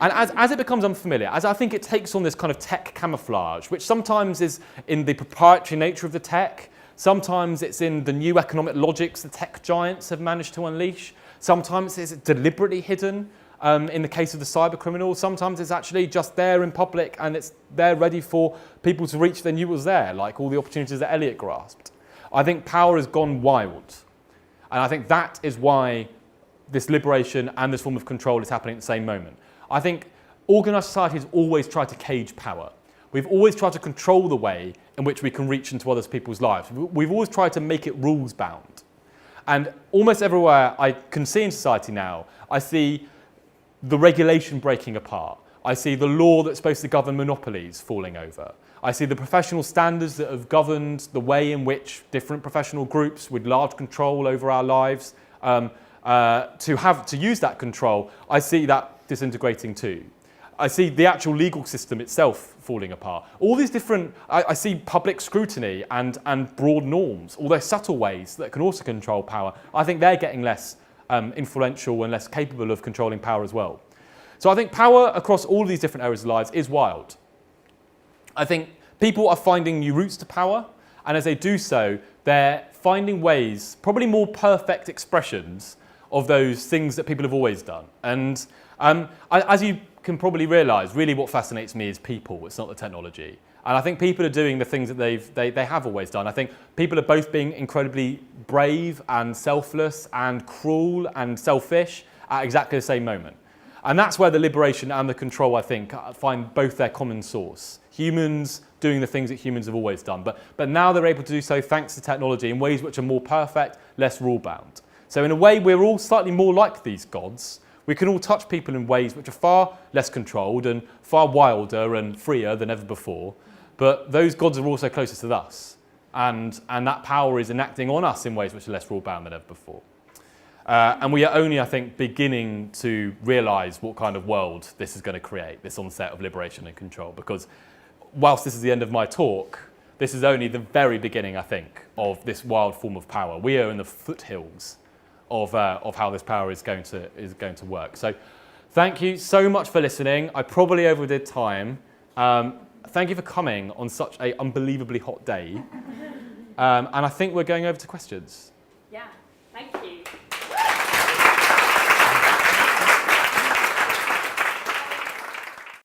And as it becomes unfamiliar, as I think it takes on this kind of tech camouflage, which sometimes is in the proprietary nature of the tech, sometimes it's in the new economic logics the tech giants have managed to unleash, sometimes it's deliberately hidden In the case of the cybercriminal, sometimes it's actually just there in public and it's there ready for people to reach they knew it was there, like all the opportunities that Elliot grasped. I think power has gone wild. And I think that is why this liberation and this form of control is happening at the same moment. I think organised society has always tried to cage power. We've always tried to control the way in which we can reach into other people's lives. We've always tried to make it rules-bound. And almost everywhere I can see in society now, I see the regulation breaking apart. I see the law that's supposed to govern monopolies falling over. I see the professional standards that have governed the way in which different professional groups with large control over our lives to use that control. I see that disintegrating too. I see the actual legal system itself falling apart. All these different, I see public scrutiny and broad norms, all those subtle ways that can also control power. I think they're getting less influential and less capable of controlling power as well. So I think power across all of these different areas of lives is wild. I think people are finding new routes to power, and as they do so, they're finding ways, probably more perfect expressions of those things that people have always done. And as you can probably realise, really what fascinates me is people, it's not the technology. And I think people are doing the things that they have always done. I think people are both being incredibly brave and selfless and cruel and selfish at exactly the same moment. And that's where the liberation and the control, I think, find both their common source. Humans doing the things that humans have always done. But now they're able to do so thanks to technology in ways which are more perfect, less rule-bound. So in a way, we're all slightly more like these gods. We can all touch people in ways which are far less controlled and far wilder and freer than ever before. But those gods are also closest to us. And that power is enacting on us in ways which are less rule-bound than ever before. And we are only, I think, beginning to realise what kind of world this is going to create, this onset of liberation and control. Because whilst this is the end of my talk, this is only the very beginning, I think, of this wild form of power. We are in the foothills of how this power is going to work. So thank you so much for listening. I probably overdid time. Thank you for coming on such an unbelievably hot day. And I think we're going over to questions. Yeah, thank you.